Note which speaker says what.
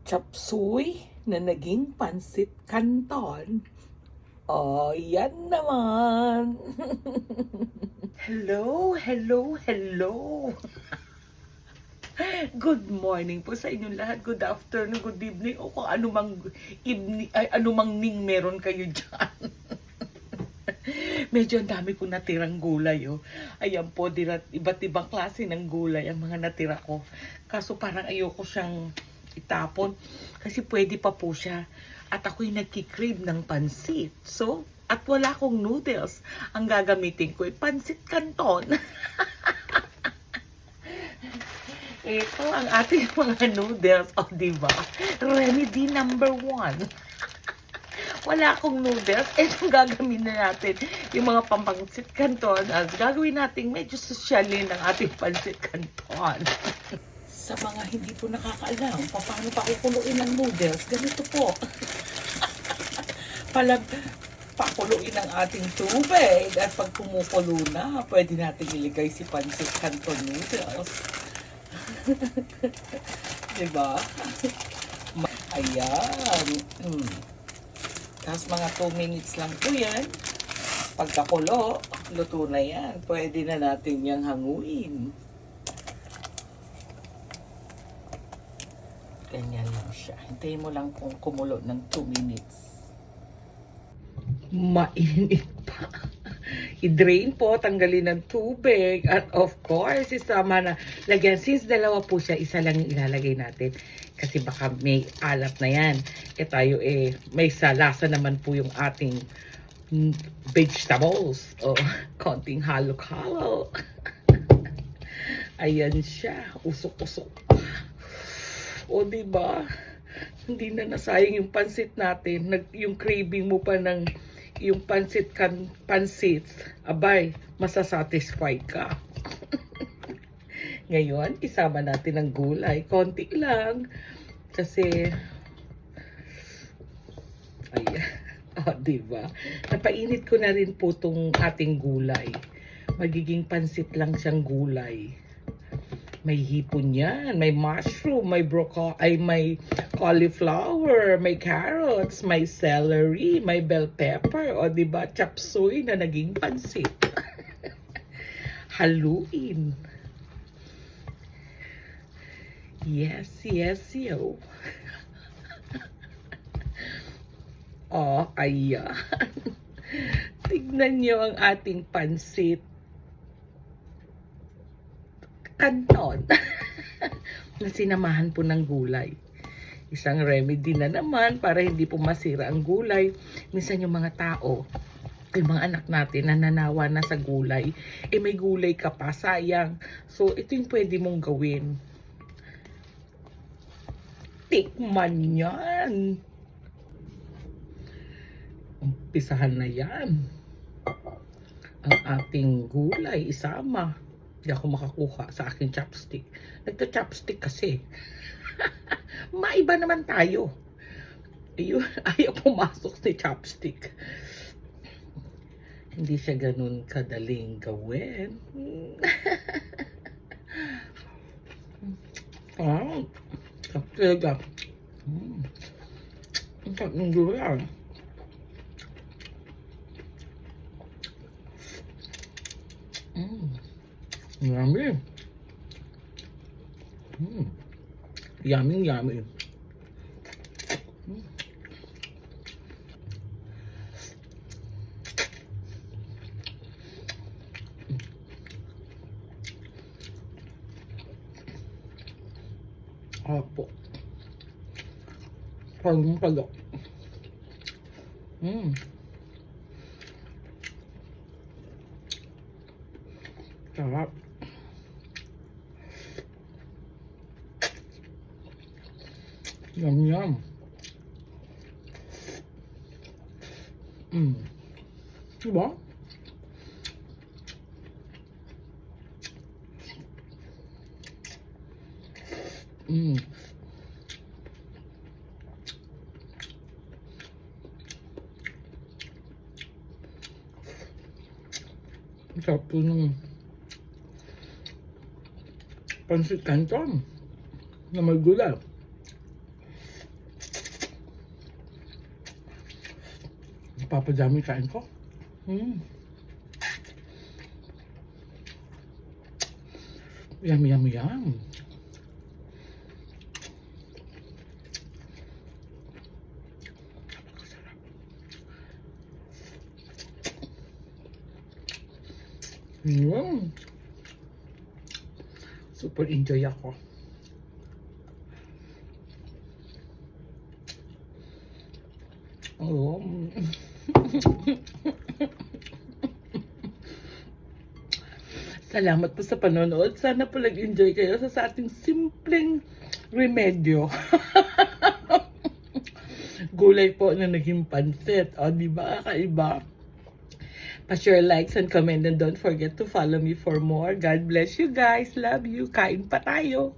Speaker 1: chop suey na naging pansit canton. Oh, yan naman. Hello, hello, hello. Good morning po sa inyong lahat. Good afternoon, good evening, o kung anumang evening, ay, anumang ning meron kayo dyan. Medyo ang dami kong natirang gulay, oh. Ayan po, iba't ibang klase ng gulay ang mga natira ko. Kaso parang ayoko siyang itapon kasi pwede pa po siya. At ako'y nagkikrave ng pansit. So, at wala akong noodles. Ang gagamitin ko ay pansit canton. Ito ang ating mga noodles. O, diba? Remedy number 1. Wala akong noodles. Ito gagawin na natin. Yung mga pampangsit canton. As gagawin natin medyo sosyalin ang ating pansit canton. Sa mga hindi po nakakaalam paano pakukuluin ang noodles, ganito po. Pakuluin ang ating tubig at pag kumukulo na, pwede natin iligay si pansit canton noodles. Diba? Ayan. Tapos mga 2 minutes lang po yan. Pagkakulo, luto na yan. Pwede na natin yang hanguin. Ganyan lang siya. Hintayin mo lang kung kumulo ng 2 minutes. Mainit pa. I-drain po, tanggalin ng tubig. At of course, isama na. Lagyan, since dalawa po siya, isa lang yung ilalagay natin. Kasi baka may alat na yan. E tayo may salasa naman po yung ating vegetables. O, konting halo-halo. Ayan siya. Usok-usok. O, diba? Hindi na nasayang yung pansit natin. Yung craving mo pa ng yung pansit, abay, masasatisfy ka. Ngayon, isama natin ang gulay. Konti lang. Kasi, ayan. O, diba? Napainit ko na rin po itong ating gulay. Magiging pansit lang siyang gulay. May hipon yan, may mushroom, may broccoli, may cauliflower, may carrots, may celery, may bell pepper, o diba, chop suey na naging pansit. Haluin. Yes, yes, yo. Oh, ayan. Tignan nyo ang ating pansit canton na sinamahan po ng gulay. Isang remedy na naman para hindi po masira ang gulay. Minsan yung mga tao, yung mga anak natin na nanawa na sa gulay, may gulay ka pa, sayang. So, ito yung pwede mong gawin. Tikman yan. Umpisahan na yan. Ang ating gulay, isama. Hindi ako makakuha sa aking chopstick. Nagta-chopstick kasi. Maiba naman tayo. Ayun, ayaw pumasok si chopstick. Hindi siya ganun kadaling gawin. Talaga. Ang sarap ng gulay. Yummy. Yummy, yummy. Apo. Palong-palok. Sarap. Yum, yum. Diba? Sarap po ng pansit canton na may gulay.
Speaker 2: Papadami kain ko. Yum, yum, yum. Super enjoy ako. Oh. Salamat po sa panonood. Sana po nag-enjoy kayo sa ating simpleng remedyo. Gulay po na naging pansit. O, di ba? Kakaiba. Pa-share, likes, and comment. And don't forget to follow me for more. God bless you guys. Love you. Kain pa tayo.